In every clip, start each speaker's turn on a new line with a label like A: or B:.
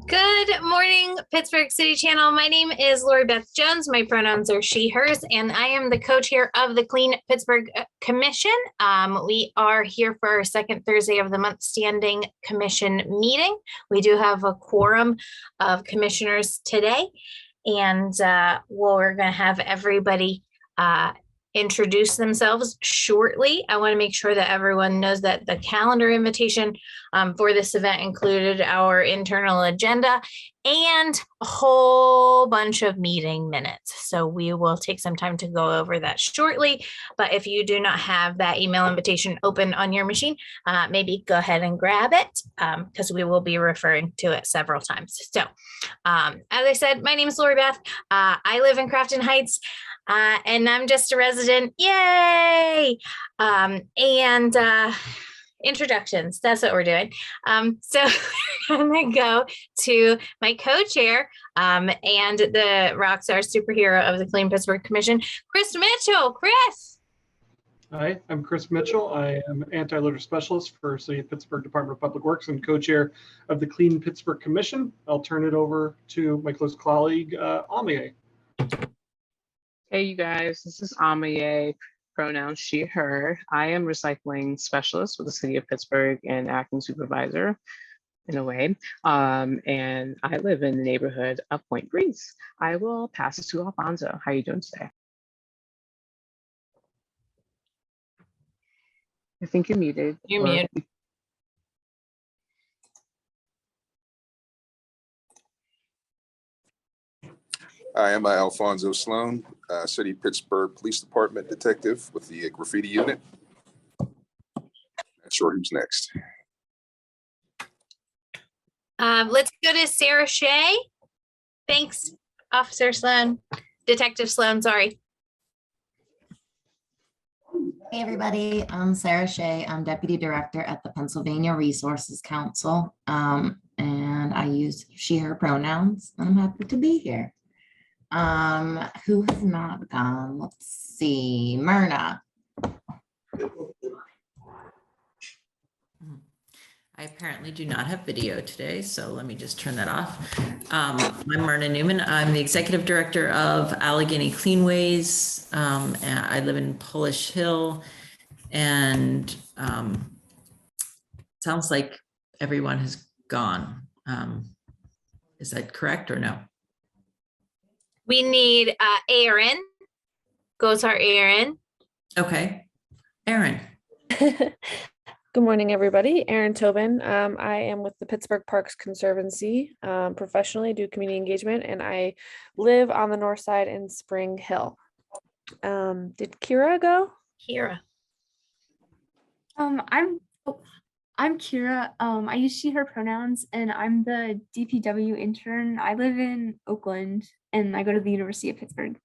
A: Good morning, Pittsburgh City Channel. My name is Lori Beth Jones. My pronouns are she, hers, and I am the co-chair of the Clean Pittsburgh Commission. We are here for our second Thursday of the month standing commission meeting. We do have a quorum of commissioners today, and we're going to have everybody introduce themselves shortly. I want to make sure that everyone knows that the calendar invitation for this event included our internal agenda and a whole bunch of meeting minutes. So we will take some time to go over that shortly. But if you do not have that email invitation open on your machine, maybe go ahead and grab it because we will be referring to it several times. So as I said, my name is Lori Beth. I live in Crafton Heights. And I'm just a resident. Yay! Introductions. That's what we're doing. So I'm going to go to my co-chair and the rockstar superhero of the Clean Pittsburgh Commission, Chris Mitchell. Chris.
B: Hi, I'm Chris Mitchell. I am anti-litter specialist for City of Pittsburgh Department of Public Works and co-chair of the Clean Pittsburgh Commission. I'll turn it over to my close colleague, Amiye.
C: Hey, you guys, this is Amiye, pronouns she, her. I am recycling specialist with the City of Pittsburgh and acting supervisor in a way. And I live in the neighborhood of Point Breeze. I will pass it to Alfonso. How are you doing today? I think you're muted.
A: You're muted.
D: I am Alfonso Sloan, City of Pittsburgh Police Department detective with the graffiti unit. Not sure who's next.
A: Let's go to Sarah Shea. Thanks, Officer Sloan. Detective Sloan, sorry.
E: Hey everybody, I'm Sarah Shea. I'm Deputy Director at the Pennsylvania Resources Council, and I use she, her pronouns, and I'm happy to be here. Who has not gone? Let's see, Myrna.
F: I apparently do not have video today, so let me just turn that off. I'm Myrna Newman. I'm the Executive Director of Allegheny Cleanways. And I live in Polish Hill, and sounds like everyone has gone. Is that correct or no?
A: We need Aaron. Goes our Aaron.
F: Okay, Aaron.
G: Good morning, everybody. Erin Tobin. I am with the Pittsburgh Parks Conservancy. Professionally, do community engagement, and I live on the north side in Spring Hill. Did Kira go?
A: Kira.
H: I'm Kira. I use she, her pronouns, and I'm the DPW intern. I live in Oakland, and I go to the University of Pittsburgh.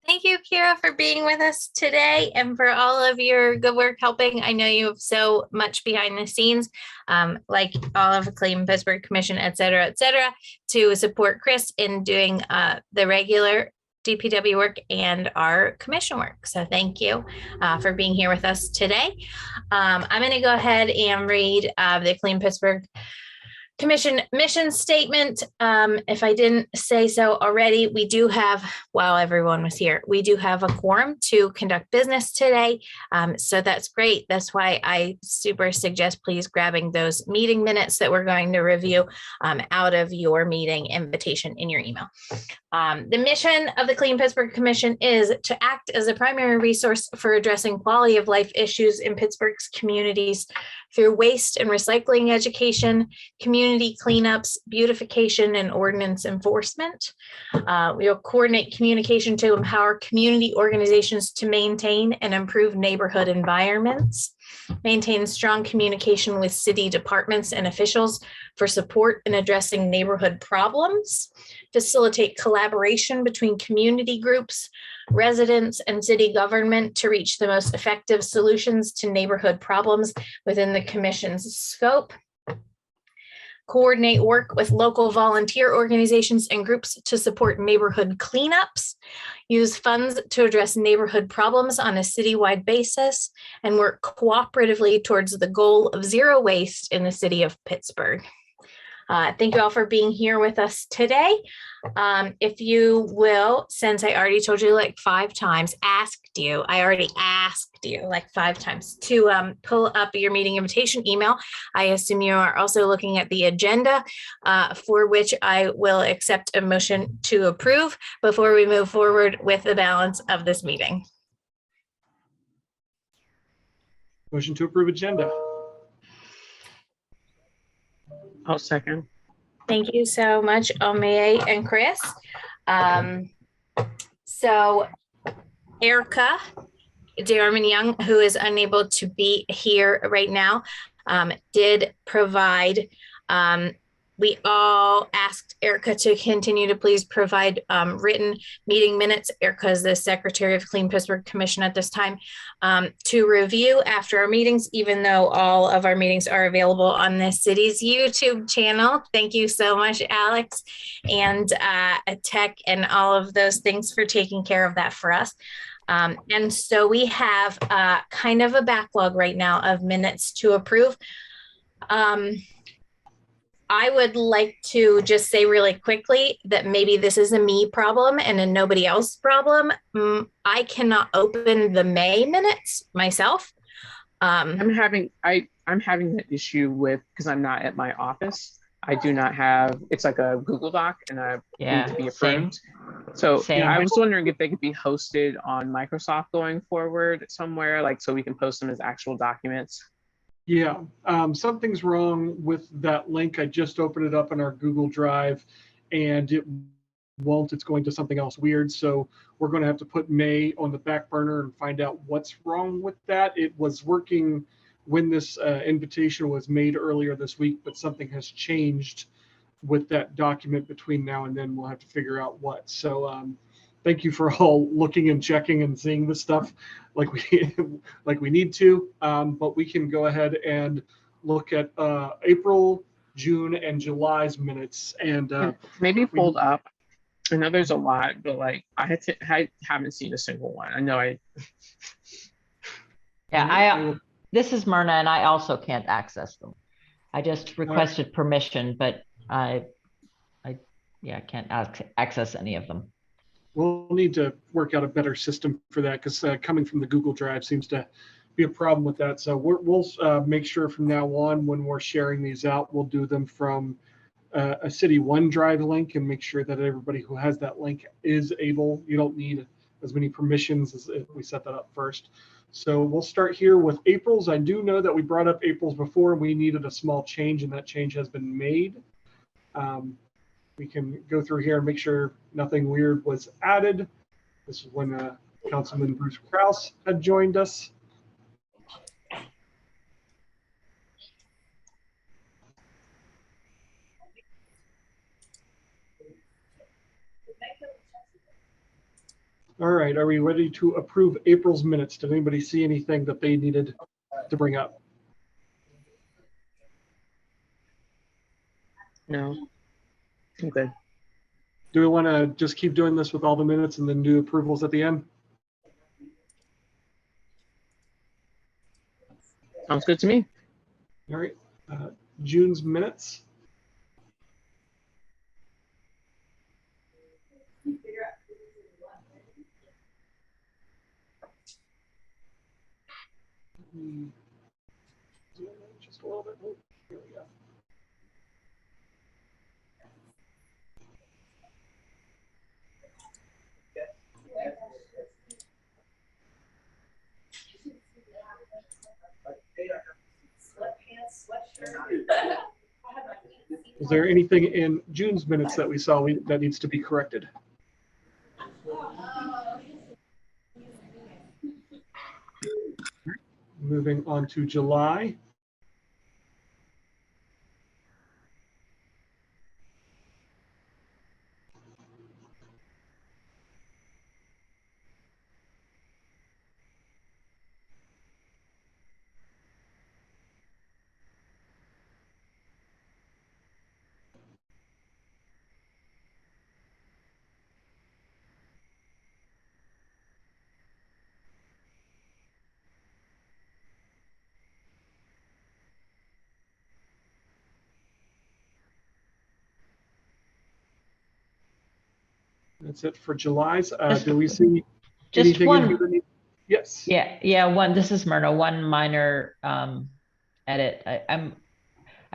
A: Thank you, Kira, for being with us today and for all of your good work helping. I know you have so much behind the scenes, like all of the Clean Pittsburgh Commission, et cetera, to support Chris in doing the regular DPW work and our commission work. So thank you for being here with us today. I'm going to go ahead and read the Clean Pittsburgh Commission mission statement. If I didn't say so already, we do have, while everyone was here, we do have a quorum to conduct business today. So that's great. That's why I super suggest please grabbing those meeting minutes that we're going to review out of your meeting invitation in your email. The mission of the Clean Pittsburgh Commission is to act as a primary resource for addressing quality of life issues in Pittsburgh's communities through waste and recycling education, community cleanups, beautification, and ordinance enforcement. We will coordinate communication to empower community organizations to maintain and improve neighborhood environments, maintain strong communication with city departments and officials for support in addressing neighborhood problems, facilitate collaboration between community groups, residents, and city government to reach the most effective solutions to neighborhood problems within the Commission's scope. coordinate work with local volunteer organizations and groups to support neighborhood cleanups, use funds to address neighborhood problems on a citywide basis, and work cooperatively towards the goal of zero waste in the city of Pittsburgh. Thank you all for being here with us today. If you will, since I already told you like 5 times, I already asked you like 5 times to pull up your meeting invitation email. I assume you are also looking at the agenda, for which I will accept a motion to approve before we move forward with the balance of this meeting.
B: Motion to approve agenda.
C: I'll second.
A: Thank you so much, Omie and Chris. So Erica Darman Young, who is unable to be here right now, did provide, we all asked Erica to continue to please provide written meeting minutes. Erica is the Secretary of Clean Pittsburgh Commission at this time, to review after our meetings, even though all of our meetings are available on the city's YouTube channel. Thank you so much, Alex, and Tech and all of those things for taking care of that for us. And so we have kind of a backlog right now of minutes to approve. I would like to just say really quickly that maybe this is a me problem and a nobody else problem. I cannot open the May minutes myself.
C: I'm having that issue with, because I'm not at my office. I do not have, it's like a Google Doc and I need to be approved. So I was wondering if they could be hosted on Microsoft going forward somewhere, like so we can post them as actual documents.
B: Yeah, something's wrong with that link. I just opened it up in our Google Drive and it won't, it's going to something else weird. So we're going to have to put May on the back burner and find out what's wrong with that. It was working when this invitation was made earlier this week, but something has changed with that document between now and then. We'll have to figure out what. So thank you for all looking and checking and seeing this stuff like we need to, but we can go ahead and look at April, June, and July's minutes. And
C: maybe pulled up. I know there's a lot, but like I haven't seen a single one. I know
I: this is Myrna, and I also can't access them. I just requested permission, but I can't access any of them.
B: We'll need to work out a better system for that, because coming from the Google Drive seems to be a problem with that. So we'll make sure from now on, when we're sharing these out, we'll do them from a City OneDrive link and make sure that everybody who has that link is able. You don't need as many permissions as if we set that up first. So we'll start here with April's. I do know that we brought up April's before and we needed a small change, and that change has been made. We can go through here and make sure nothing weird was added. This is when Councilman Bruce Krause had joined us. All right, are we ready to approve April's minutes? Did anybody see anything that they needed to bring up?
C: No. I'm good.
B: Do we want to just keep doing this with all the minutes and then do approvals at the end?
C: Sounds good to me.
B: All right, June's minutes. Just a little bit. Oh, here we go. Is there anything in June's minutes that we saw that needs to be corrected? Moving on to July. That's it for July's. Do we see
I: Just
B: anything in here
I: one.
B: that needs? Yes.
I: Yeah, one. This is Myrna. One minor edit. I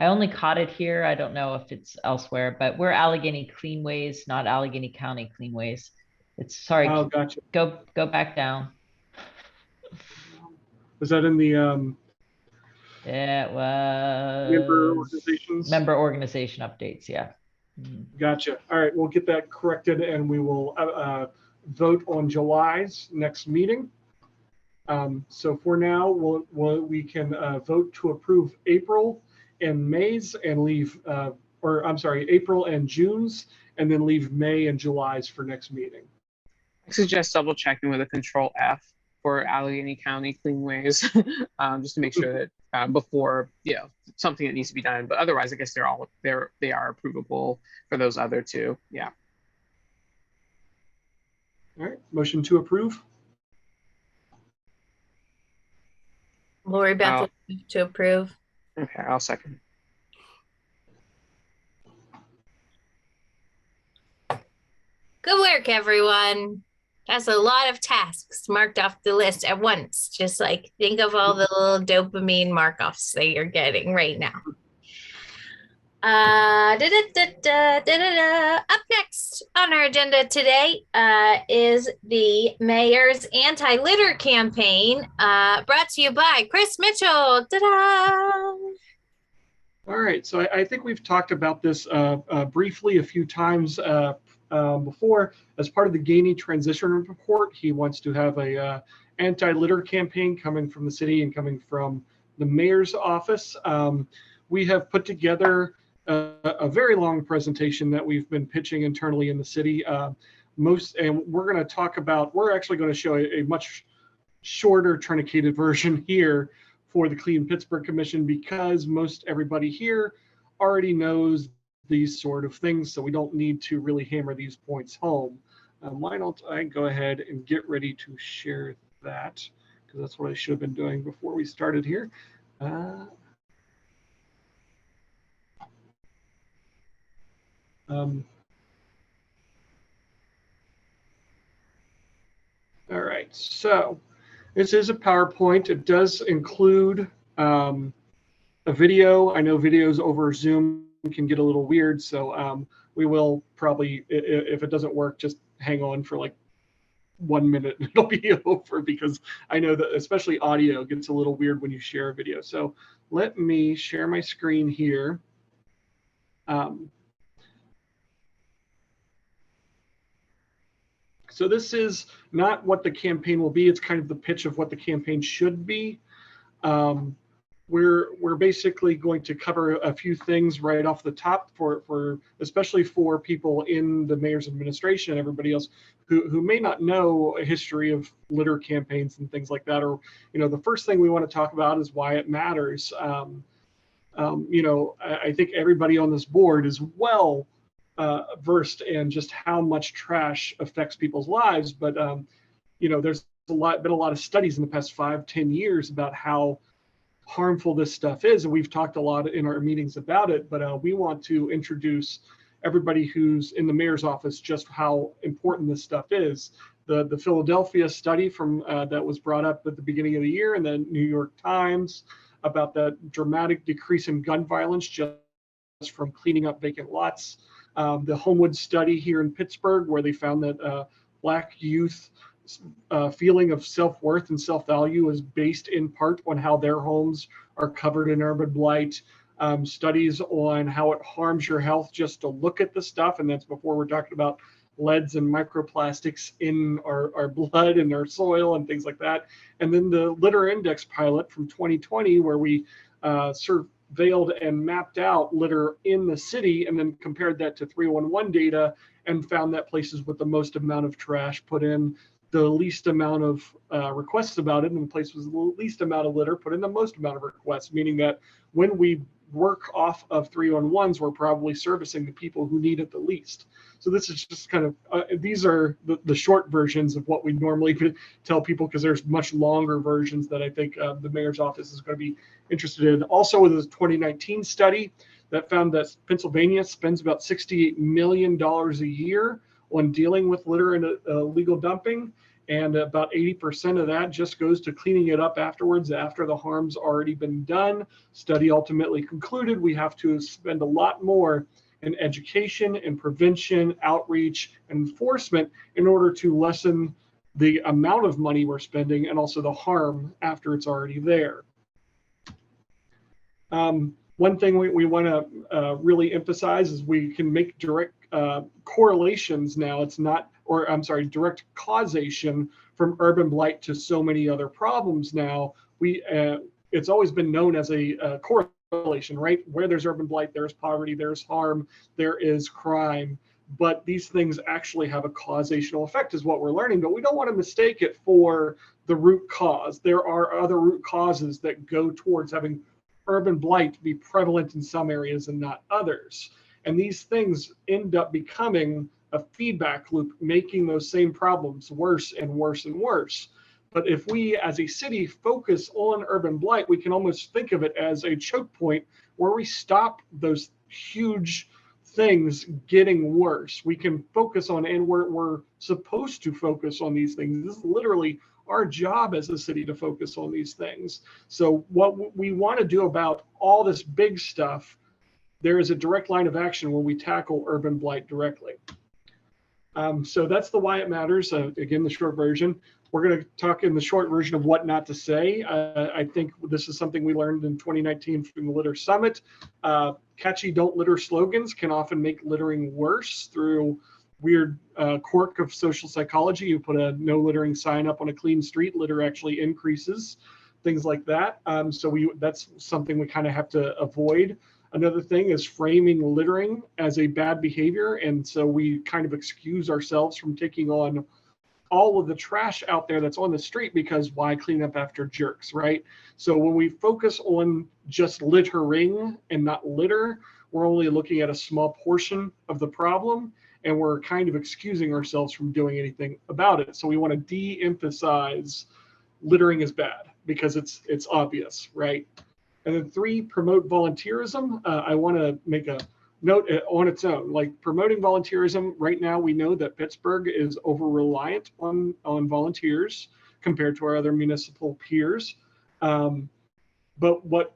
I: only caught it here. I don't know if it's elsewhere, but we're Allegheny Cleanways, not Allegheny County Cleanways. It's sorry.
B: Oh, gotcha.
I: Go back down.
B: Was that in the
I: It was
B: member organizations?
I: Organization updates. Yeah.
B: Gotcha. All right, we'll get that corrected, and we will vote on July's next meeting. So for now, we can vote to approve April and May's and leave, or I'm sorry, April and June's, and then leave May and July's for next meeting.
C: I suggest double checking with a control F for Allegheny County Cleanways, just to make sure that before, something that needs to be done. But otherwise, I guess they are approvable for those other two. Yeah.
B: All right, motion to approve.
A: Lori Beth to approve.
C: Okay, I'll second.
A: Good work, everyone. That's a lot of tasks marked off the list at once. Just like think of all the little dopamine mark-offs that you're getting right now. Up next on our agenda today is the mayor's anti-litter campaign, brought to you by Chris Mitchell. Ta-da!
B: All right, so I think we've talked about this briefly a few times before. As part of the Gainey transition report, he wants to have a anti-litter campaign coming from the city and coming from the mayor's office. We have put together a very long presentation that we've been pitching internally in the city. And we're going to talk about, we're actually going to show a much shorter truncated version here for the Clean Pittsburgh Commission, because most everybody here already knows these sort of things, so we don't need to really hammer these points home. Why don't I go ahead and get ready to share that, because that's what I should have been doing before we started here. All right, so this is a PowerPoint. It does include a video. I know videos over Zoom can get a little weird, so we will probably, if it doesn't work, just hang on for like 1 minute and it'll be over, because I know that especially audio gets a little weird when you share a video. So let me share my screen here. So this is not what the campaign will be. It's kind of the pitch of what the campaign should be. We're basically going to cover a few things right off the top for especially for people in the mayor's administration and everybody else who may not know a history of litter campaigns and things like that. Or, the first thing we want to talk about is why it matters. I think everybody on this board is well versed in just how much trash affects people's lives. But, there's been a lot of studies in the past 5-10 years about how harmful this stuff is. And we've talked a lot in our meetings about it, but we want to introduce everybody who's in the mayor's office just how important this stuff is. The Philadelphia study from that was brought up at the beginning of the year, and the New York Times about that dramatic decrease in gun violence just from cleaning up vacant lots. The Homewood study here in Pittsburgh, where they found that Black youth feeling of self-worth and self-value is based in part on how their homes are covered in urban blight. Studies on how it harms your health just to look at the stuff, and that's before we're talking about leads and microplastics in our blood and our soil and things like that. And then the litter index pilot from 2020, where we surveilled and mapped out litter in the city and then compared that to 311 data and found that places with the most amount of trash put in the least amount of requests about it, and the place with the least amount of litter put in the most amount of requests, meaning that when we work off of 311s, we're probably servicing the people who need it the least. So this is just kind of, these are the short versions of what we normally tell people, because there's much longer versions that I think the mayor's office is going to be interested in. Also, with a 2019 study that found that Pennsylvania spends about $68 million a year on dealing with litter and illegal dumping. And about 80% of that just goes to cleaning it up afterwards, after the harm's already been done. Study ultimately concluded we have to spend a lot more in education and prevention, outreach, and enforcement in order to lessen the amount of money we're spending and also the harm after it's already there. One thing we want to really emphasize is we can make direct correlations now. It's not, or I'm sorry, direct causation from urban blight to so many other problems now. It's always been known as a correlation, right? Where there's urban blight, there's poverty, there's harm, there is crime. But these things actually have a causational effect is what we're learning, but we don't want to mistake it for the root cause. There are other root causes that go towards having urban blight be prevalent in some areas and not others. And these things end up becoming a feedback loop, making those same problems worse and worse and worse. But if we as a city focus on urban blight, we can almost think of it as a choke point where we stop those huge things getting worse. We can focus on, and we're supposed to focus on these things. This is literally our job as a city to focus on these things. So what we want to do about all this big stuff, there is a direct line of action where we tackle urban blight directly. So that's the why it matters. Again, the short version. We're going to talk in the short version of what not to say. I think this is something we learned in 2019 from the Litter Summit. Catchy don't litter slogans can often make littering worse through weird quirk of social psychology. You put a no littering sign up on a clean street, litter actually increases, things like that. So that's something we kind of have to avoid. Another thing is framing littering as a bad behavior. And so we kind of excuse ourselves from taking on all of the trash out there that's on the street, because why clean up after jerks, right? So when we focus on just littering and not litter, we're only looking at a small portion of the problem, and we're kind of excusing ourselves from doing anything about it. So we want to de-emphasize littering is bad because it's obvious, right? And then 3, promote volunteerism. I want to make a note on its own, like promoting volunteerism. Right now, we know that Pittsburgh is over-reliant on volunteers compared to our other municipal peers. But what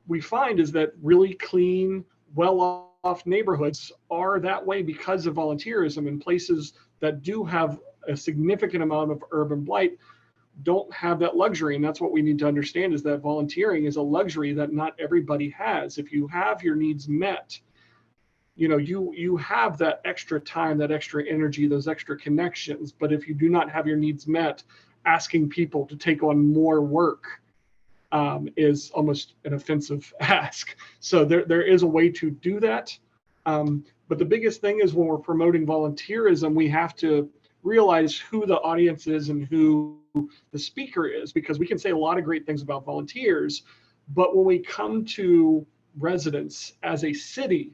B: we find is that really clean, well-off neighborhoods are that way because of volunteerism, and places that do have a significant amount of urban blight don't have that luxury. And that's what we need to understand, is that volunteering is a luxury that not everybody has. If you have your needs met, you have that extra time, that extra energy, those extra connections. But if you do not have your needs met, asking people to take on more work is almost an offensive ask. So there is a way to do that. But the biggest thing is when we're promoting volunteerism, we have to realize who the audience is and who the speaker is, because we can say a lot of great things about volunteers, but when we come to residents as a city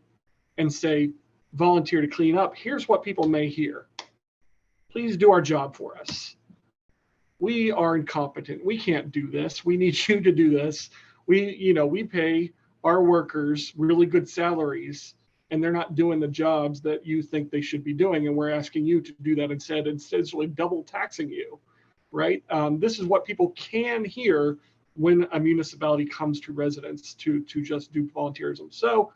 B: and say, volunteer to clean up, here's what people may hear. Please do our job for us. We are incompetent. We can't do this. We need you to do this. We pay our workers really good salaries, and they're not doing the jobs that you think they should be doing. And we're asking you to do that instead it's really double taxing you, right? This is what people can hear when a municipality comes to residents to just do volunteerism. So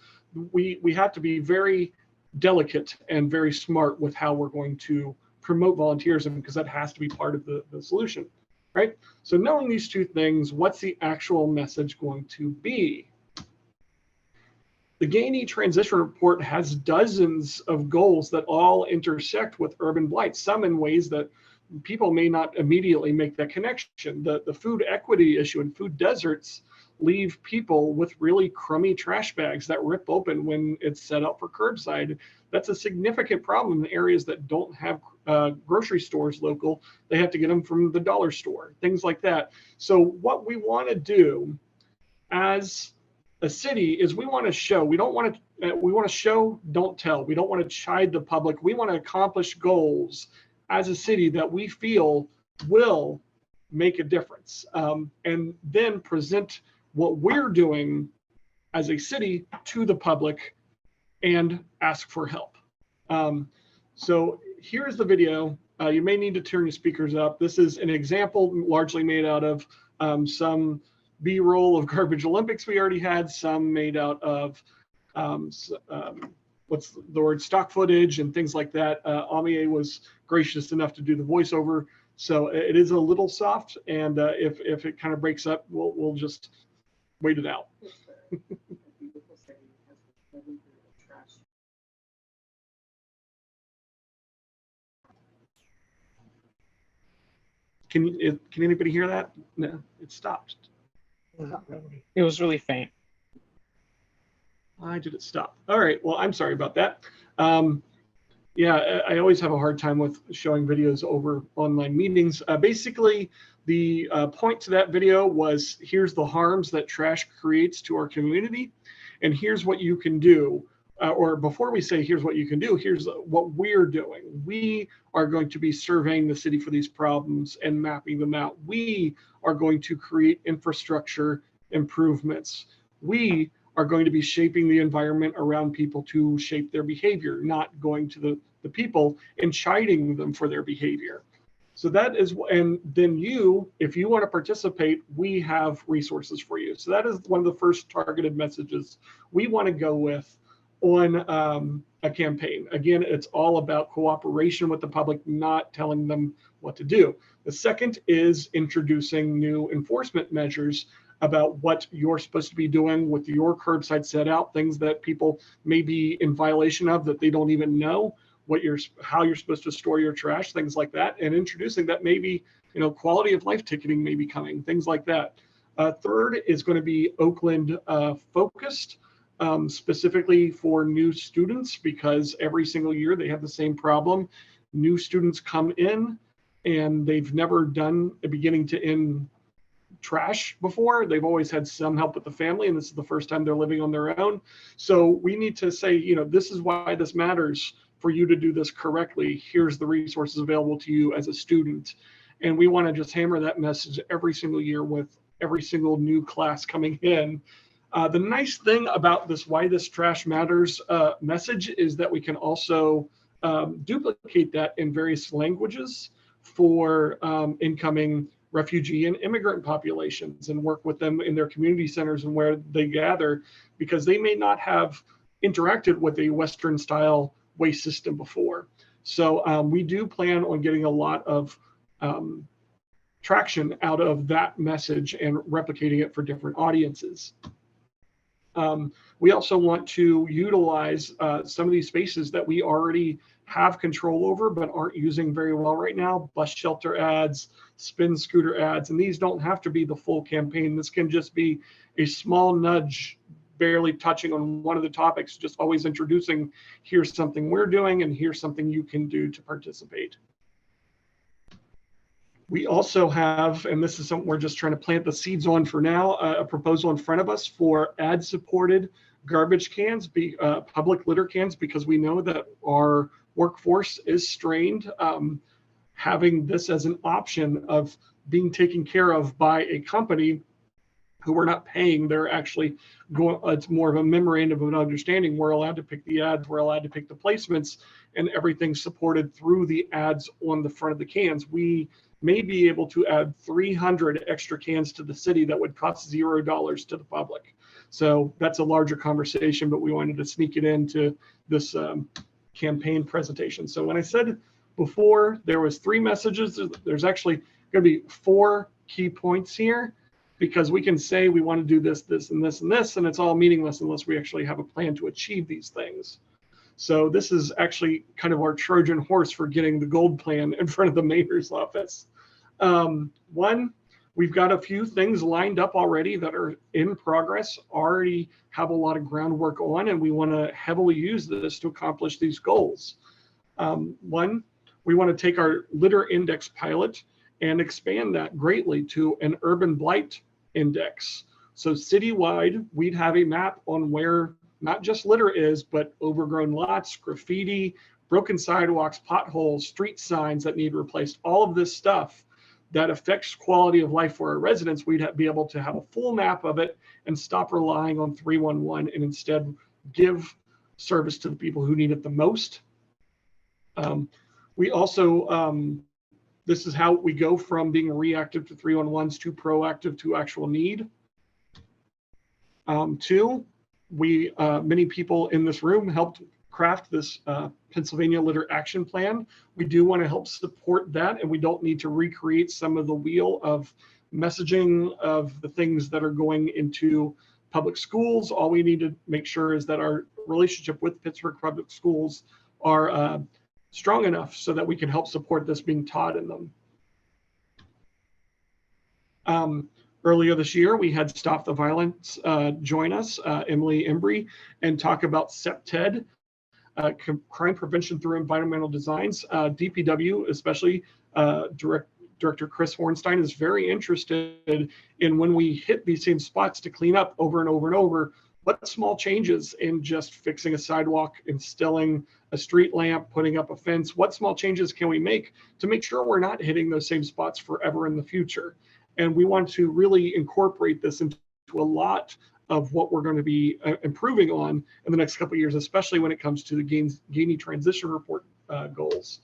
B: we have to be very delicate and very smart with how we're going to promote volunteerism, because that has to be part of the solution, right? So knowing these 2 things, what's the actual message going to be? The Gainey Transition Report has dozens of goals that all intersect with urban blight, some in ways that people may not immediately make that connection. The food equity issue and food deserts leave people with really crummy trash bags that rip open when it's set up for curbside. That's a significant problem in areas that don't have grocery stores local. They have to get them from the dollar store, things like that. So what we want to do as a city is we want to show, we want to show, don't tell. We don't want to chide the public. We want to accomplish goals as a city that we feel will make a difference, and then present what we're doing as a city to the public and ask for help. So here's the video. You may need to turn your speakers up. This is an example largely made out of some B-roll of Garbage Olympics we already had, some made out of what's the word, stock footage and things like that. Amier was gracious enough to do the voiceover. So it is a little soft, and if it kind of breaks up, we'll just wait it out. Can anybody hear that? No, it stopped.
C: It was really faint.
B: Why did it stop? All right, well, I'm sorry about that. Yeah, I always have a hard time with showing videos over online meetings. Basically, the point to that video was, here's the harms that trash creates to our community, and here's what you can do. Or before we say here's what you can do, here's what we're doing. We are going to be surveying the city for these problems and mapping them out. We are going to create infrastructure improvements. We are going to be shaping the environment around people to shape their behavior, not going to the people and chiding them for their behavior. So that is, and then you, if you want to participate, we have resources for you. So that is one of the first targeted messages we want to go with on a campaign. Again, it's all about cooperation with the public, not telling them what to do. The second is introducing new enforcement measures about what you're supposed to be doing with your curbside set out, things that people may be in violation of that they don't even know, how you're supposed to store your trash, things like that, and introducing that maybe, quality of life ticketing may be coming, things like that. Third is going to be Oakland focused, specifically for new students, because every single year they have the same problem. New students come in and they've never done a beginning to end trash before. They've always had some help with the family, and this is the first time they're living on their own. So we need to say, this is why this matters for you to do this correctly. Here's the resources available to you as a student. And we want to just hammer that message every single year with every single new class coming in. The nice thing about this why this trash matters message is that we can also duplicate that in various languages for incoming refugee and immigrant populations, and work with them in their community centers and where they gather, because they may not have interacted with a Western style waste system before. So we do plan on getting a lot of traction out of that message and replicating it for different audiences. We also want to utilize some of these spaces that we already have control over but aren't using very well right now. Bus shelter ads, spin scooter ads, and these don't have to be the full campaign. This can just be a small nudge, barely touching on one of the topics, just always introducing, here's something we're doing and here's something you can do to participate. We also have, and this is something we're just trying to plant the seeds on for now, a proposal in front of us for ad-supported garbage cans, public litter cans, because we know that our workforce is strained. Having this as an option of being taken care of by a company who we're not paying, they're actually going, it's more of a memorandum of an understanding. We're allowed to pick the ads, we're allowed to pick the placements, and everything's supported through the ads on the front of the cans. We may be able to add 300 extra cans to the city that would cost $0 to the public. So that's a larger conversation, but we wanted to sneak it into this campaign presentation. So when I said before there was 3 messages, there's actually going to be 4 key points here, because we can say we want to do this, this, and this, and this, and it's all meaningless unless we actually have a plan to achieve these things. So this is actually kind of our Trojan horse for getting the gold plan in front of the mayor's office. One, we've got a few things lined up already that are in progress, already have a lot of groundwork on, and we want to heavily use this to accomplish these goals. One, we want to take our litter index pilot and expand that greatly to an urban blight index. So citywide, we'd have a map on where not just litter is, but overgrown lots, graffiti, broken sidewalks, potholes, street signs that need replaced, all of this stuff that affects quality of life for our residents. We'd be able to have a full map of it and stop relying on 311 and instead give service to the people who need it the most. We also, this is how we go from being reactive to 311s to proactive to actual need. Two, many people in this room helped craft this Pennsylvania Litter Action Plan. We do want to help support that, and we don't need to recreate some of the wheel of messaging of the things that are going into public schools. All we need to make sure is that our relationship with Pittsburgh Public Schools are strong enough so that we can help support this being taught in them. Earlier this year, we had Stop the Violence join us, Emily Embry, and talk about CEPTED, crime prevention through environmental designs. DPW, especially Director Chris Hornstein, is very interested in when we hit these same spots to clean up over and over and over, what small changes in just fixing a sidewalk, installing a street lamp, putting up a fence, what small changes can we make to make sure we're not hitting those same spots forever in the future? And we want to really incorporate this into a lot of what we're going to be improving on in the next couple of years, especially when it comes to the Gainey Transition Report goals.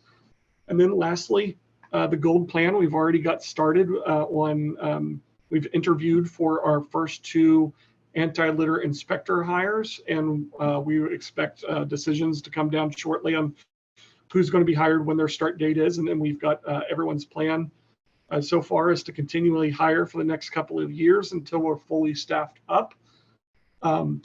B: And then lastly, the GOLD plan, we've already got started on, we've interviewed for our first 2 anti-litter inspector hires, and we expect decisions to come down shortly on who's going to be hired, when their start date is, and then we've got everyone's plan so far is to continually hire for the next couple of years until we're fully staffed up. You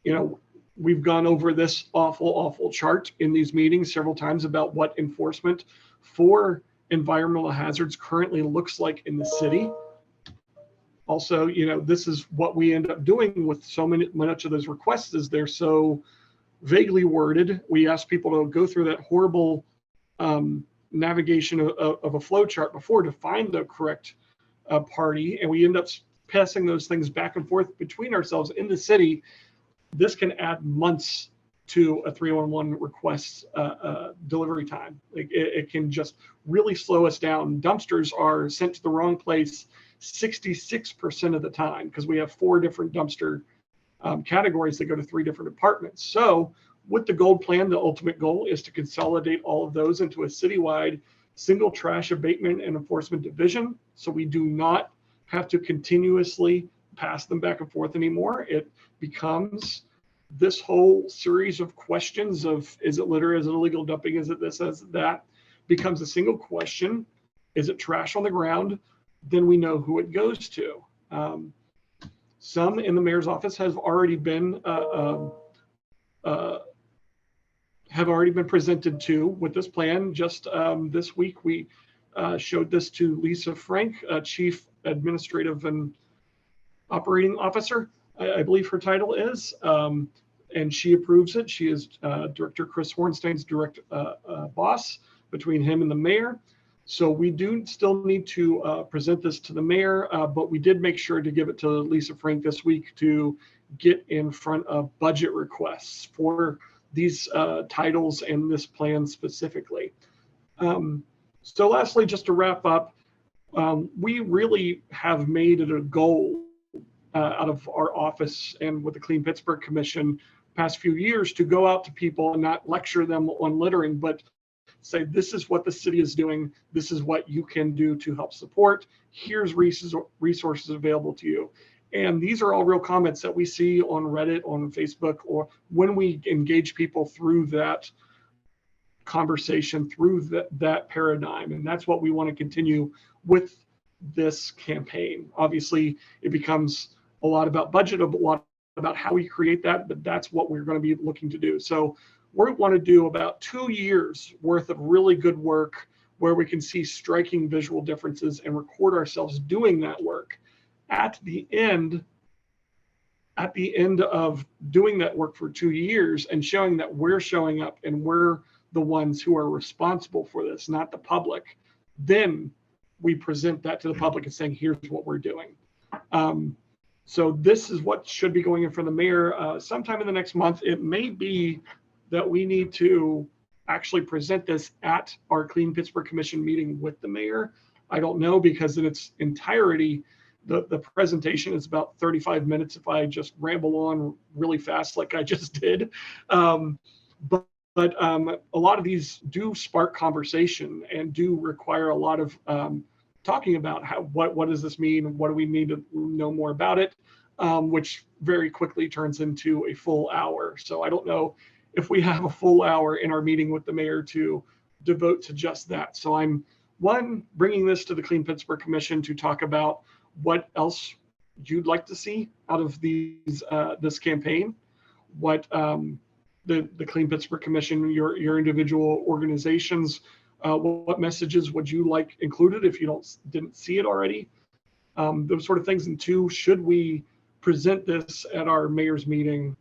B: know, we've gone over this awful chart in these meetings several times about what enforcement for environmental hazards currently looks like in the city. Also, you know, this is what we end up doing with so much of those requests is they're so vaguely worded. We ask people to go through that horrible navigation of a flow chart before to find the correct party, and we end up passing those things back and forth between ourselves in the city. This can add months to a 311 request delivery time. Like it can just really slow us down. Dumpsters are sent to the wrong place 66% of the time because we have 4 different dumpster categories that go to 3 different departments. So with the GOLD plan, the ultimate goal is to consolidate all of those into a citywide single trash abatement and enforcement division. So we do not have to continuously pass them back and forth anymore. It becomes this whole series of questions of, is it litter, is it illegal dumping, is it this, is it that, becomes a single question. Is it trash on the ground? Then we know who it goes to. Some in the mayor's office have already been presented to with this plan. Just this week, we showed this to Lisa Frank, Chief Administrative and Operating Officer, I believe her title is, and she approves it. She is Director Chris Hornstein's direct boss between him and the mayor. So we do still need to present this to the mayor, but we did make sure to give it to Lisa Frank this week to get in front of budget requests for these titles and this plan specifically. So lastly, just to wrap up, we really have made it a goal out of our office and with the Clean Pittsburgh Commission past few years to go out to people and not lecture them on littering, but say, this is what the city is doing. This is what you can do to help support. Here's resources available to you. And these are all real comments that we see on Reddit, on Facebook, or when we engage people through that conversation, through that paradigm. And that's what we want to continue with this campaign. Obviously, it becomes a lot about budget, a lot about how we create that, but that's what we're going to be looking to do. So we want to do about 2 years worth of really good work where we can see striking visual differences and record ourselves doing that work. At the end of doing that work for 2 years and showing that we're showing up and we're the ones who are responsible for this, not the public, then we present that to the public and saying, here's what we're doing. So this is what should be going in front of the mayor sometime in the next month. It may be that we need to actually present this at our Clean Pittsburgh Commission meeting with the mayor. I don't know, because in its entirety, the presentation is about 35 minutes if I just ramble on really fast like I just did. But but a lot of these do spark conversation and do require a lot of talking about what does this mean? What do we need to know more about it? Which very quickly turns into a full hour. So I don't know if we have a full hour in our meeting with the mayor to devote to just that. So I'm bringing this to the Clean Pittsburgh Commission to talk about what else you'd like to see out of this campaign, what the Clean Pittsburgh Commission, your individual organizations, what messages would you like included if you didn't see it already? Those sort of things. And two, should we present this at our mayor's meeting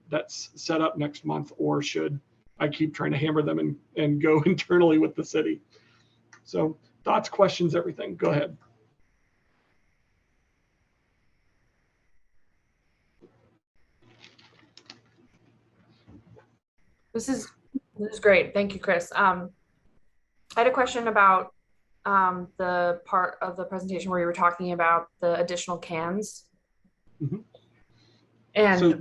B: that's set up next month, or should I keep trying to hammer them and go internally with the city? So thoughts, questions, everything. Go ahead.
G: This is great. Thank you, Chris. I had a question about the part of the presentation where you were talking about the additional cans.
B: Mm-hmm.
G: And so,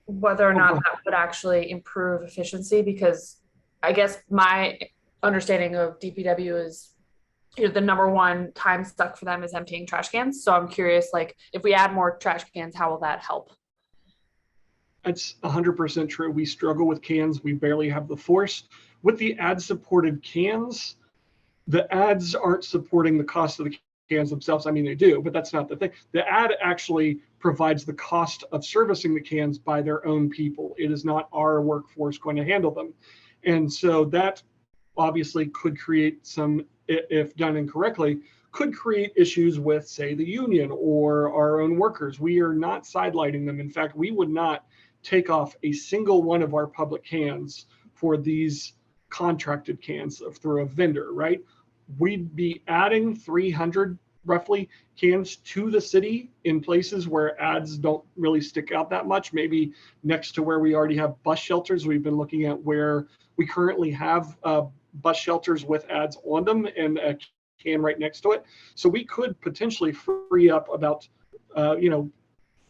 G: whether or not that would actually improve efficiency, because I guess my understanding of DPW is, you know, the number one time stuck for them is emptying trash cans. So I'm curious, like, if we add more trash cans, how will that help?
B: It's 100% true. We struggle with cans. We barely have the force. With the ad-supported cans, the ads aren't supporting the cost of the cans themselves. I mean, they do, but that's not the thing. The ad actually provides the cost of servicing the cans by their own people. It is not our workforce going to handle them. And so that obviously could create some, if done incorrectly, could create issues with, say, the union or our own workers. We are not sidelining them. In fact, we would not take off a single one of our public cans for these contracted cans through a vendor, right? We'd be adding 300 roughly cans to the city in places where ads don't really stick out that much. Maybe next to where we already have bus shelters. We've been looking at where we currently have bus shelters with ads on them and a can right next to it. So we could potentially free up about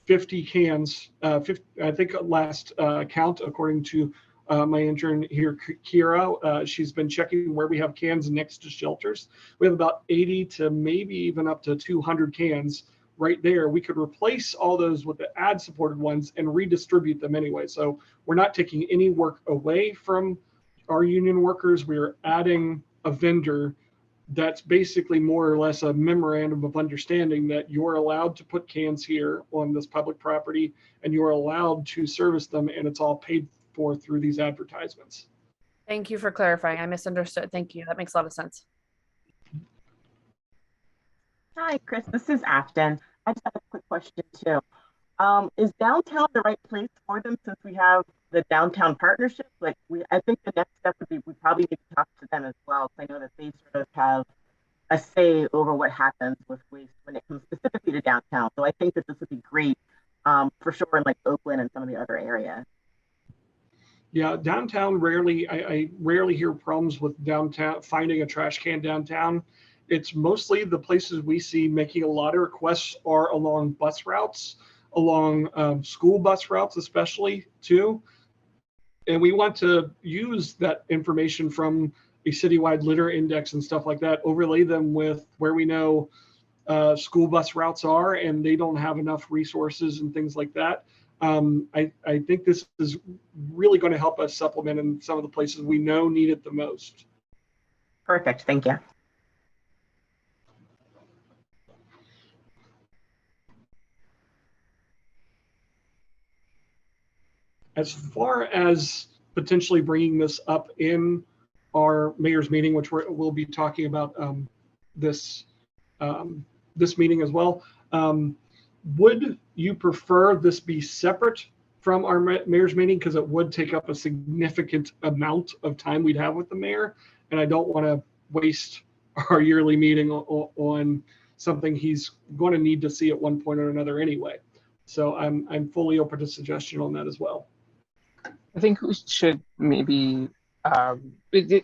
B: 50 cans, 50, I think last count, according to my intern here, Kira, she's been checking where we have cans next to shelters. We have about 80 to maybe even up to 200 cans right there. We could replace all those with the ad-supported ones and redistribute them anyway. So we're not taking any work away from our union workers. We're adding a vendor that's basically more or less a memorandum of understanding that you're allowed to put cans here on this public property and you're allowed to service them, and it's all paid for through these advertisements.
G: Thank you for clarifying. I misunderstood. Thank you. That makes a lot of sense.
J: Hi, Chris. This is Afton. I just have a quick question too. Is downtown the right place for them, since we have the downtown partnership? Like, I think the next step would be we probably need to talk to them as well. I know that they sort of have a say over what happens with waste when it comes specifically to downtown. So I think that this would be great for sure in like Oakland and some of the other areas.
B: Yeah, downtown I rarely hear problems with downtown finding a trash can downtown. It's mostly the places we see making a lot of requests are along bus routes, along school bus routes especially too. And we want to use that information from a citywide litter index and stuff like that, overlay them with where we know school bus routes are and they don't have enough resources and things like that. I think this is really going to help us supplement in some of the places we know need it the most.
J: Perfect. Thank you.
B: As far as potentially bringing this up in our mayor's meeting, which we'll be talking about this meeting as well, would you prefer this be separate from our mayor's meeting? Because it would take up a significant amount of time we'd have with the mayor, and I don't want to waste our yearly meeting on something he's going to need to see at one point or another anyway. So I'm fully open to suggestion on that as well.
C: I think we should maybe, I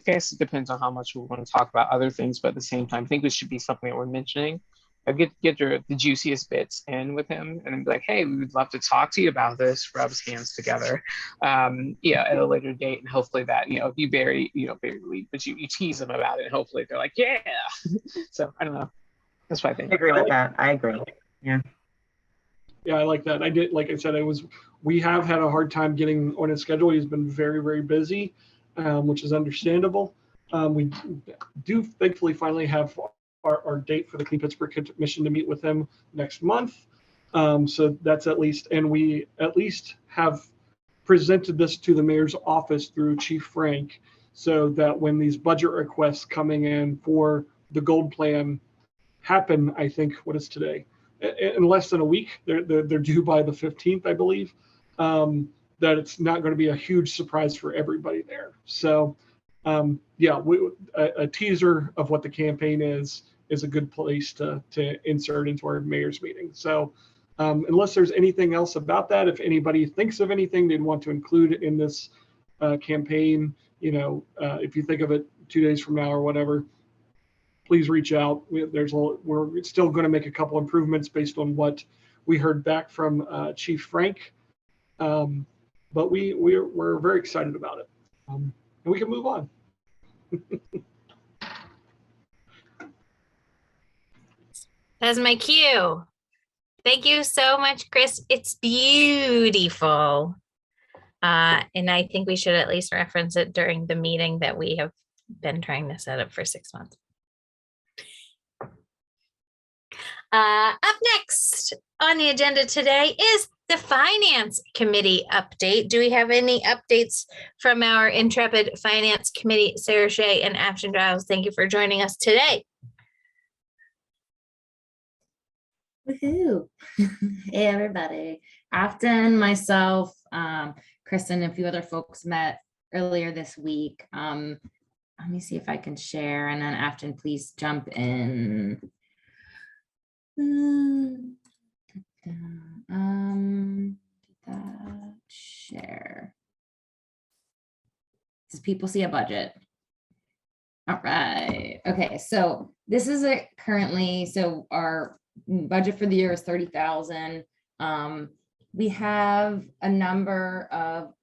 C: guess it depends on how much we want to talk about other things, but at the same time, I think this should be something that we're mentioning get the juiciest bits in with him, and be like, hey, we would love to talk to you about this. Rub his hands together, at a later date, and hopefully that you bury the lead, but you tease them about it, and hopefully they're like, yeah. So I don't know. That's what I think.
J: I agree with that. I agree. Yeah.
B: Yeah, I like that. I did, like I said, we have had a hard time getting on his schedule. He's been very, very busy, which is understandable. We do thankfully finally have our date for the Clean Pittsburgh Commission to meet with him next month. So that's at least, and we at least have presented this to the mayor's office through Chief Frank, so that when these budget requests coming in for the gold plan happen, I think, what is today? In less than a week, they're due by the 15th, I believe, that it's not going to be a huge surprise for everybody there. So yeah, a teaser of what the campaign is a good place to insert into our mayor's meeting. So unless there's anything else about that, if anybody thinks of anything they'd want to include in this campaign, if you think of it 2 days from now or whatever, please reach out. We're still going to make a couple improvements based on what we heard back from Chief Frank, but we're very excited about it, and we can move on.
A: That's my cue. Thank you so much, Chris. It's beautiful. And I think we should at least reference it during the meeting that we have been trying to set up for 6 months. Up next on the agenda today is the Finance Committee update. Do we have any updates from our intrepid Finance Committee, Sarah Shea and Afton Giles? Thank you for joining us today.
E: Woohoo. Hey, everybody. Afton, myself, Kristen, and a few other folks met earlier this week. Let me see if I can share, and then Afton, please jump in. Share. Does people see a budget? All right. Okay, so this is so our budget for the year is 30,000. We have a number of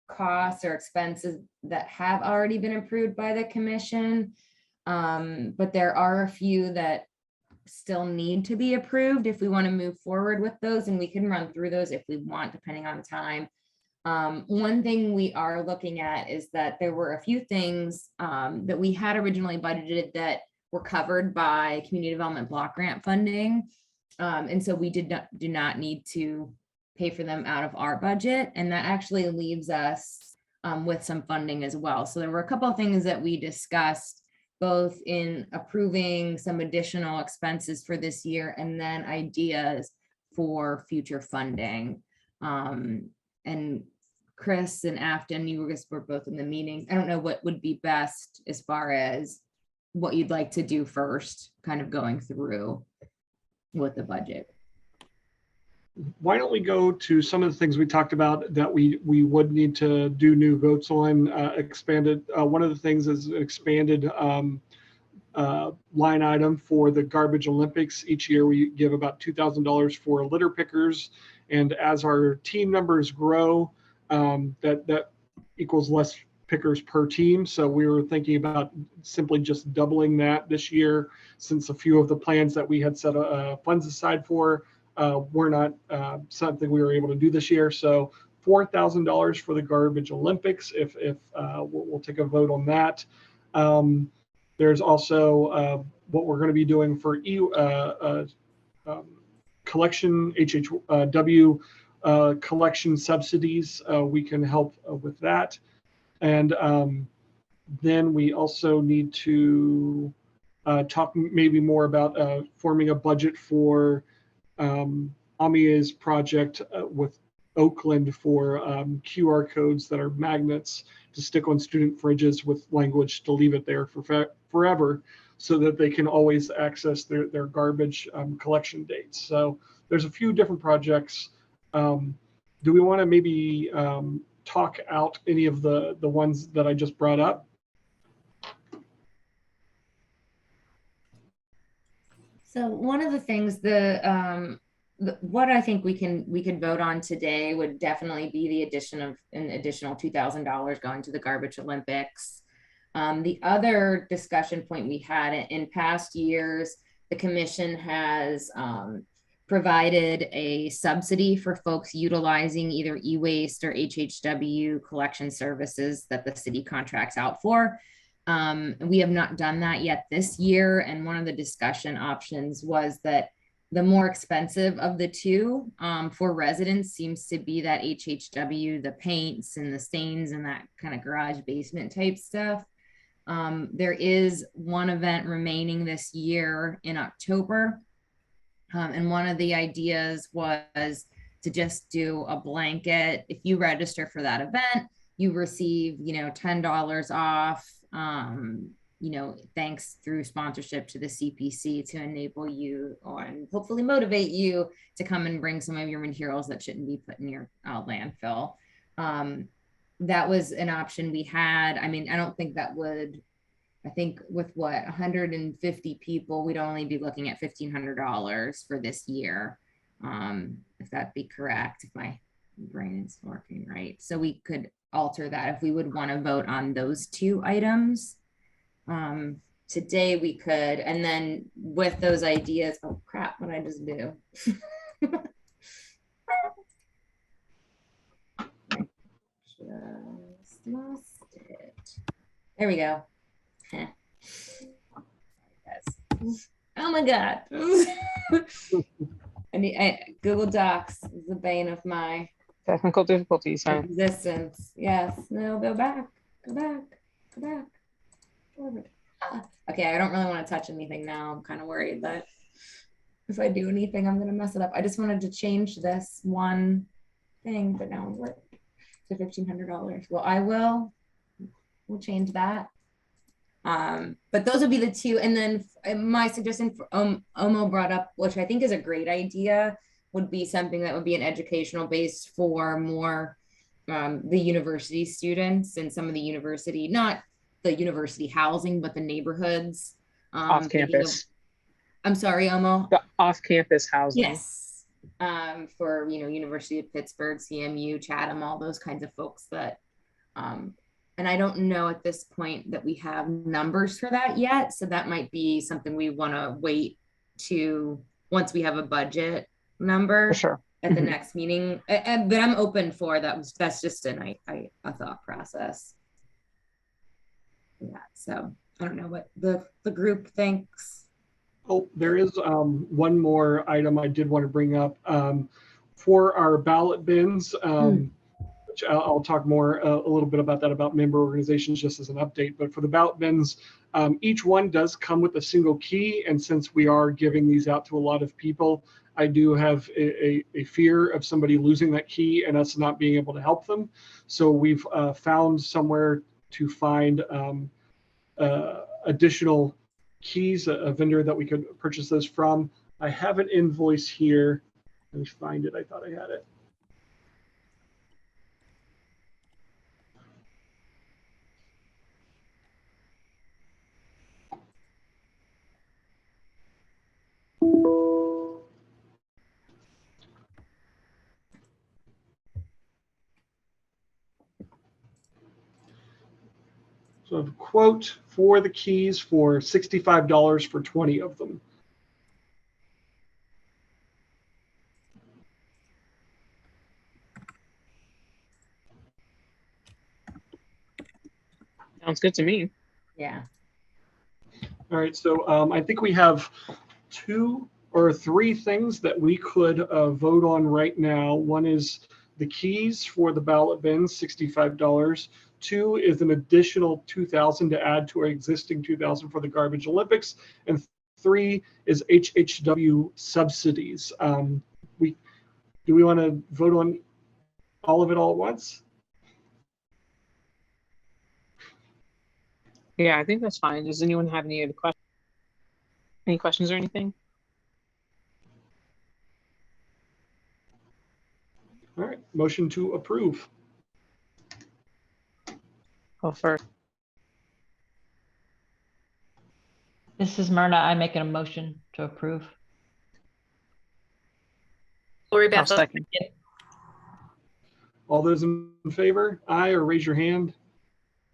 E: costs or expenses that have already been approved by the commission, but there are a few that still need to be approved if we want to move forward with those, and we can run through those if we want, depending on time. One thing we are looking at is that there were a few things that we had originally budgeted that were covered by community development block grant funding. And so we do not need to pay for them out of our budget. And that actually leaves us with some funding as well. So there were a couple of things that we discussed, both in approving some additional expenses for this year and then ideas for future funding. And Chris and Afton, you were both in the meeting. I don't know what would be best as far as what you'd like to do first, kind of going through with the budget.
B: Why don't we go to some of the things we talked about that we would need to do new votes on, expanded. One of the things is an expanded line item for the garbage Olympics. Each year we give about $2,000 for litter pickers. And as our team numbers grow, that equals less pickers per team. So we were thinking about simply just doubling that this year, since a few of the plans that we had set funds aside for were not something we were able to do this year. So $4,000 for the garbage Olympics, if we'll take a vote on that. There's also what we're going to be doing for collection, HHW collection subsidies. We can help with that. And then we also need to talk maybe more about forming a budget for Amia's project with Oakland for QR codes that are magnets to stick on student fridges with language to leave it there for forever, so that they can always access their garbage collection dates. So there's a few different projects. Do we want to maybe talk out any of the ones that I just brought up?
E: So one of the things what I think we could vote on today would definitely be the addition of an additional $2,000 going to the Garbage Olympics. The other discussion point we had in past years, the commission has provided a subsidy for folks utilizing either e-waste or HHW collection services that the city contracts out for. We have not done that yet this year. And one of the discussion options was that the more expensive of the two for residents seems to be that HHW, the paints and the stains and that kind of garage basement type stuff. There is one event remaining this year in October. And one of the ideas was to just do a blanket. If you register for that event, you receive, $10 off, thanks through sponsorship to the CPC to enable you and hopefully motivate you to come and bring some of your materials that shouldn't be put in your landfill. That was an option we had. I mean, I don't think that would, I think with 150 people, we'd only be looking at $1,500 for this year. If that'd be correct, if my brain is working right. So we could alter that if we would want to vote on those two items. Today we could, and then with those ideas, oh crap, what did I just do? Just lost it. There we go. Oh my God. Google Docs is the bane of my
C: Technical difficulties, huh?
E: existence. Yes. No, go back. Go back. Go back. Okay, I don't really want to touch anything now. I'm kind of worried that if I do anything, I'm going to mess it up. I just wanted to change this one thing, but now we're to $1,500. Well, we'll change that. But those would be the two. And then my suggestion for Omo brought up, which I think is a great idea, would be something that would be an educational base for more the university students and some of the university, not the university housing, but the neighborhoods.
C: Off campus.
E: I'm sorry, Omo.
C: The off-campus housing.
E: Yes. For, University of Pittsburgh, CMU, Chatham, all those kinds of folks that, and I don't know at this point that we have numbers for that yet. So that might be something we want to wait to once we have a budget number
C: for sure
E: at the next meeting. But I'm open for that. That's just a thought process. Yeah. So I don't know what the group thinks.
B: Oh, there is one more item I did want to bring up for our ballot bins. Which I'll talk more a little bit about that, about member organizations, just as an update. But for the ballot bins, each one does come with a single key. And since we are giving these out to a lot of people, I do have a fear of somebody losing that key and us not being able to help them. So we've found somewhere to find additional keys, a vendor that we could purchase those from. I have an invoice here. Let me find it. I thought I had it. So I have a quote for the keys for $65 for 20 of them.
C: Sounds good to me.
E: Yeah.
B: All right, so I think we have 2 or 3 things that we could vote on right now. One is the keys for the ballot bins, $65. 2 is an additional $2,000 to add to our existing $2,000 for the Garbage Olympics, and 3 is HHW subsidies. Do we want to vote on all of it all at once?
C: Yeah, I think that's fine. Does anyone have any other questions? Any questions or anything?
B: All right, motion to approve.
C: Go first.
I: This is Myrna. I make a motion to approve.
A: Lori
C: I'll
A: Beth.
C: second.
B: All those in favor, aye, or raise your hand.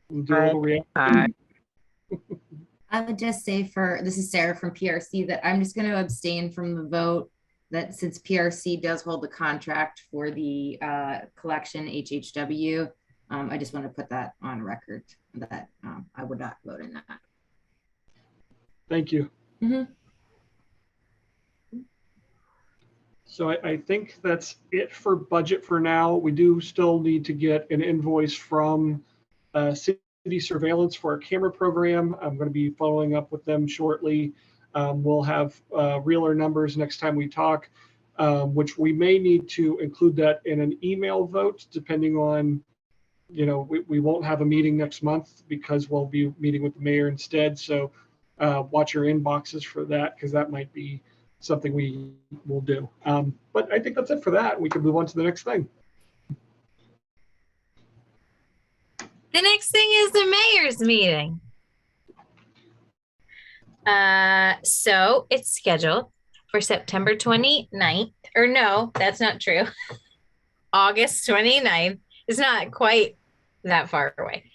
B: And do a little reaction.
C: Aye.
E: I would just say this is Sarah from PRC, that I'm just going to abstain from the vote, that since PRC does hold the contract for the collection HHW, I just want to put that on record that I would not vote in that.
B: Thank you. So I think that's it for budget for now. We do still need to get an invoice from City Surveillance for our camera program. I'm going to be following up with them shortly. We'll have realer numbers next time we talk, which we may need to include that in an email vote, depending on, we won't have a meeting next month because we'll be meeting with the mayor instead. So watch your inboxes for that, because that might be something we will do. But I think that's it for that. We can move on to the next thing.
A: The next thing is the mayor's meeting. So it's scheduled for September 29th, or no, that's not true. August 29th. It's not quite that far away.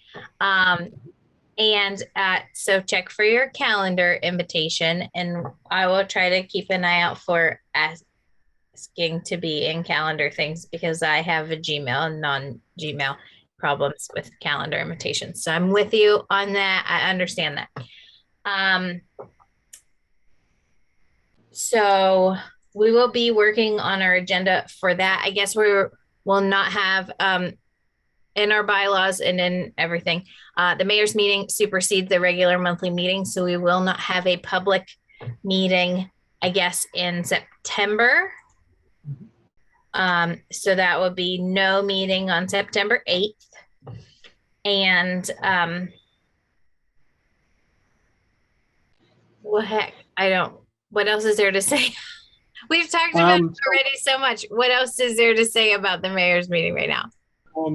A: So check for your calendar invitation, and I will try to keep an eye out for asking to be in calendar things, because I have a Gmail and non-Gmail problems with calendar invitations. So I'm with you on that. I understand that. So we will be working on our agenda for that. I guess we will not have in our bylaws and in everything, the mayor's meeting supersedes the regular monthly meeting. So we will not have a public meeting, I guess, in September. So that would be no meeting on September 8th. And what else is there to say? We've talked about it already so much. What else is there to say about the mayor's meeting right now?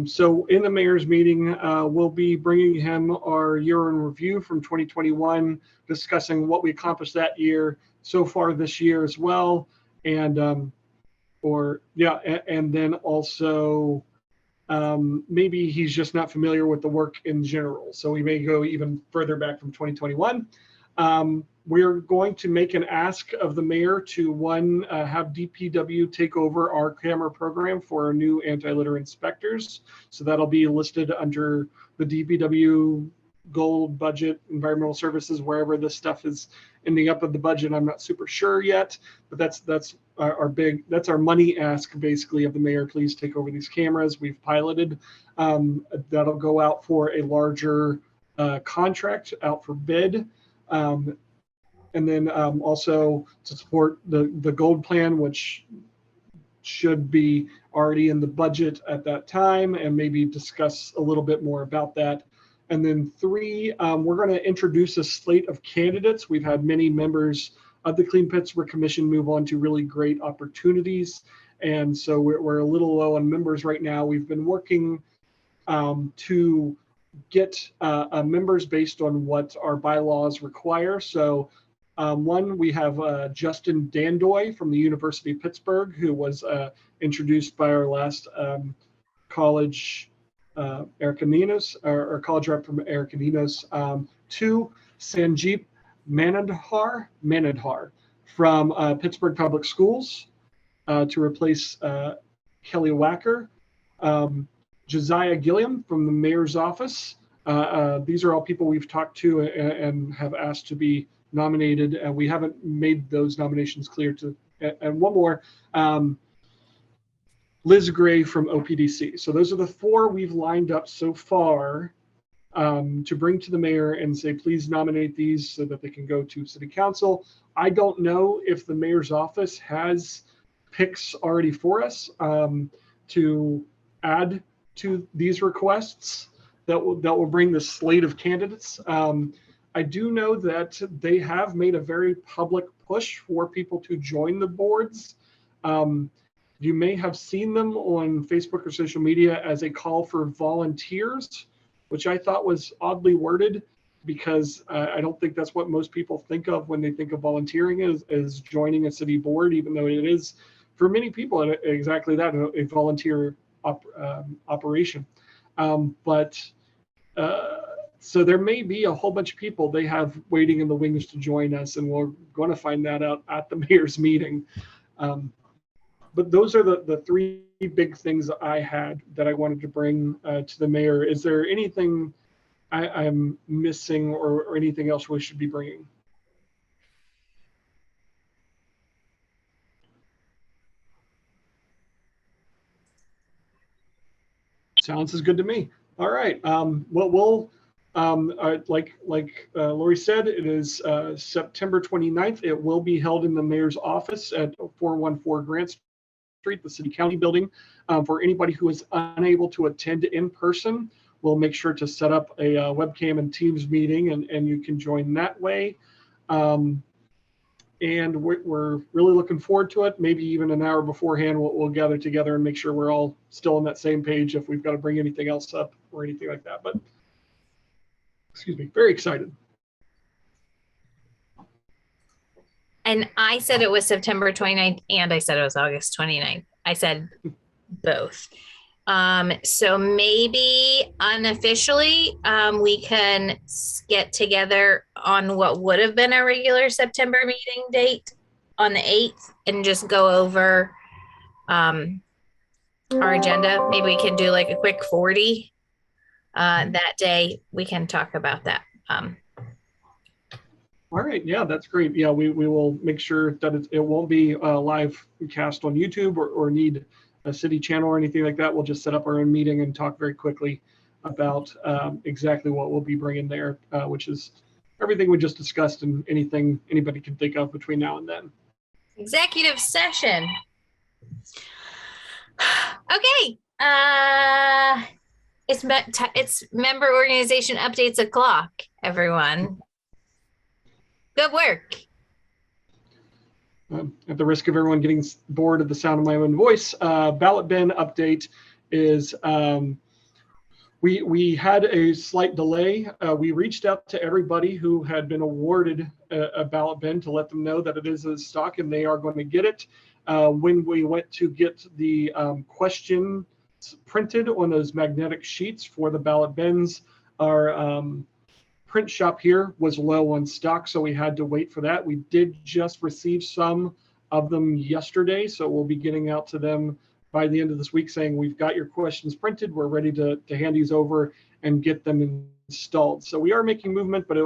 B: So in the mayor's meeting, we'll be bringing him our year in review from 2021, discussing what we accomplished that year so far this year as well. And then also maybe he's just not familiar with the work in general. So we may go even further back from 2021. We're going to make an ask of the mayor to have DPW take over our camera program for our new anti-litter inspectors. So that'll be listed under the DPW gold budget, environmental services, wherever this stuff is ending up with the budget. I'm not super sure yet, but that's our money ask basically of the mayor. Please take over these cameras. We've piloted. That'll go out for a larger contract out for bid. And then also to support the gold plan, which should be already in the budget at that time, and maybe discuss a little bit more about that. And then 3, we're going to introduce a slate of candidates. We've had many members of the Clean Pittsburgh Commission move on to really great opportunities. And so we're a little low on members right now. We've been working to get members based on what our bylaws require. So we have Justin Dandoy from the University of Pittsburgh, who was introduced by our last college Erica Ninos, or college rep from Erica Ninos. 2, Sanjeep Manadhar from Pittsburgh Public Schools to replace Kelly Wacker. Josiah Gilliam from the mayor's office. These are all people we've talked to and have asked to be nominated, and we haven't made those nominations clear to. And one more, Liz Gray from OPDC. So those are the 4 we've lined up so far to bring to the mayor and say, please nominate these so that they can go to city council. I don't know if the mayor's office has picks already for us to add to these requests that will bring the slate of candidates. I do know that they have made a very public push for people to join the boards. You may have seen them on Facebook or social media as a call for volunteers, which I thought was oddly worded. because I don't think that's what most people think of when they think of volunteering is joining a city board, even though it is for many people exactly that, a volunteer operation. But so there may be a whole bunch of people they have waiting in the wings to join us, and we're going to find that out at the mayor's meeting. But those are the three big things that I had that I wanted to bring to the mayor. Is there anything I'm missing or anything else we should be bringing? Sounds as good to me. All right. We'll like Lori said, it is September 29th. It will be held in the mayor's office at 414 Grant Street, the city county building. For anybody who is unable to attend in person, we'll make sure to set up a webcam and Teams meeting, and you can join that way. And we're really looking forward to it. Maybe even an hour beforehand, we'll gather together and make sure we're all still on that same page if we've got to bring anything else up or anything like that. But, excuse me, very excited.
A: And I said it was September 29th, and I said it was August 29th. I said both. So maybe unofficially, we can get together on what would have been a regular September meeting date on the 8th and just go over our agenda. Maybe we can do like a quick 40 that day. We can talk about that.
B: All right, yeah, that's great. Yeah, we will make sure that it won't be live cast on YouTube or need a city channel or anything like that. We'll just set up our own meeting and talk very quickly about exactly what we'll be bringing there, which is everything we just discussed and anything anybody can think of between now and then.
A: Executive session. Okay. It's member organization updates o'clock, everyone. Good work.
B: At the risk of everyone getting bored of the sound of my own voice, ballot bin update is we had a slight delay. We reached out to everybody who had been awarded a ballot bin to let them know that it is in stock and they are going to get it. When we went to get the questions printed on those magnetic sheets for the ballot bins, our print shop here was low on stock, so we had to wait for that. We did just receive some of them yesterday, so we'll be getting out to them by the end of this week saying we've got your questions printed, we're ready to hand these over and get them installed. So we are making movement, but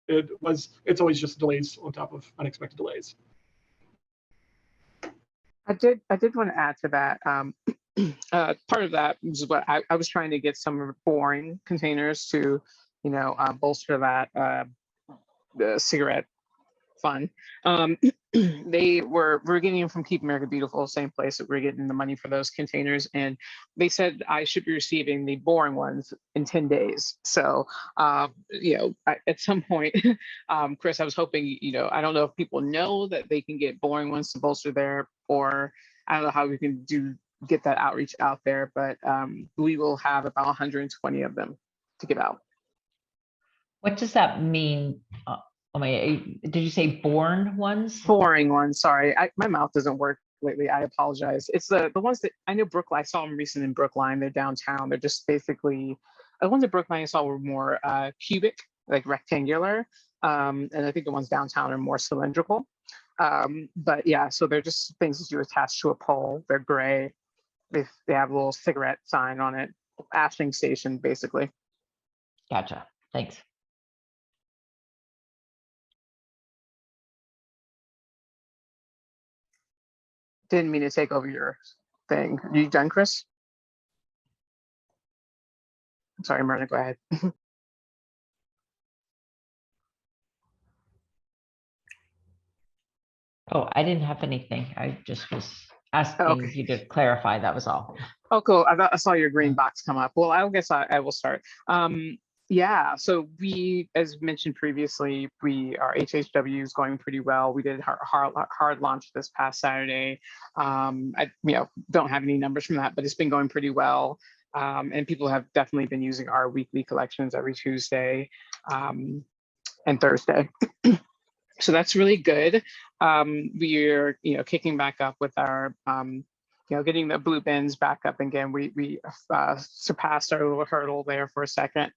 B: it's always just delays on top of unexpected delays.
C: I did want to add to that. Part of that is what I was trying to get some boring containers to, bolster that the cigarette fund. We're getting them from Keep America Beautiful, same place that we're getting the money for those containers, and they said I should be receiving the boring ones in 10 days. So at some point, Chris, I was hoping, I don't know if people know that they can get boring ones to bolster there, or I don't know how we can get that outreach out there, but we will have about 120 of them to give out.
I: What does that mean? Did you say born ones?
C: Boring ones. Sorry, my mouth doesn't work lately. I apologize. It's the ones that I know Brookline. I saw them recently in Brookline. They're downtown. They're just basically the ones at Brookline I saw were more cubic, like rectangular, and I think the ones downtown are more cylindrical. But yeah, so they're just things that you attach to a pole. They're gray. They have a little cigarette sign on it. Ashing station, basically.
I: Gotcha. Thanks.
C: Didn't mean to take over your thing. Are you done, Chris? I'm sorry, Myrna, go ahead.
I: Oh, I didn't have anything. I just was asking you to clarify. That was all.
C: Oh, cool. I saw your green box come up. Well, I guess I will start. Yeah, so we, as mentioned previously, our HHW is going pretty well. We did hard launch this past Saturday. I don't have any numbers from that, but it's been going pretty well. And people have definitely been using our weekly collections every Tuesday and Thursday. So that's really good. We're kicking back up with our getting the blue bins back up again. We surpassed our little hurdle there for a second.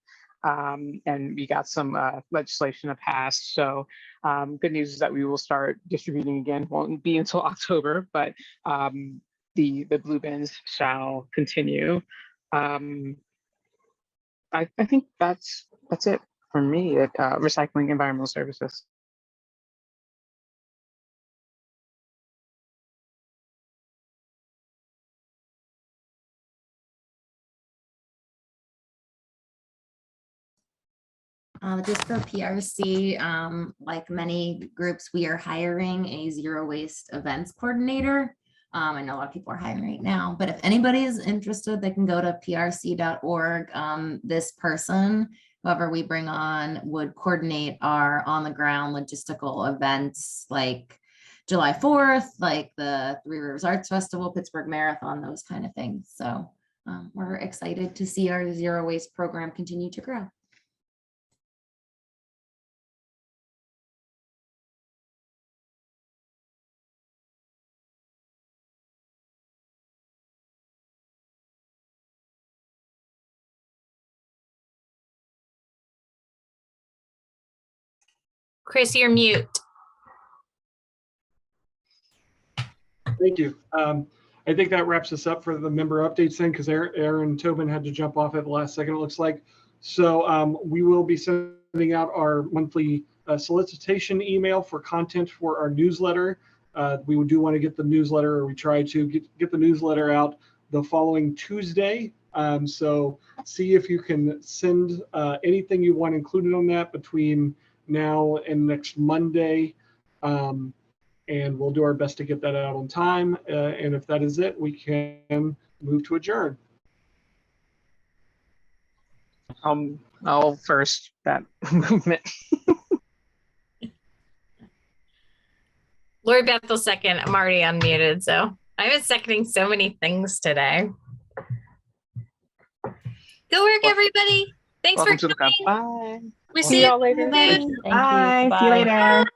C: And we got some legislation passed. So good news is that we will start distributing again. Won't be until October, but the blue bins shall continue. I think that's it for me at Recycling Environmental Services.
E: Just for PRC, like many groups, we are hiring a zero waste events coordinator. I know a lot of people are hiring right now, but if anybody is interested, they can go to prc.org. This person, whoever we bring on, would coordinate our on the ground logistical events like July 4th, like the Three Rivers Arts Festival, Pittsburgh Marathon, those kind of things. So we're excited to see our zero waste program continue to grow.
A: Chris, you're mute.
B: Thank you. I think that wraps us up for the member updates then, because Aaron Tobin had to jump off at the last second, it looks like. So we will be sending out our monthly solicitation email for content for our newsletter. We do want to get the newsletter, or we try to get the newsletter out the following Tuesday. So see if you can send anything you want included on that between now and next Monday. And we'll do our best to get that out on time. And if that is it, we can move to adjourn.
C: I'll first that movement.
A: Lori Beth will second. I'm already unmuted, so I've been seconding so many things today. Good work, everybody. Thanks
C: Welcome
A: for
C: to the club.
A: coming.
C: Bye.
A: We
G: See
A: see you
G: y'all later.
A: soon.
I: Thank
J: Bye.
I: you.
J: See you
I: Bye.
J: later.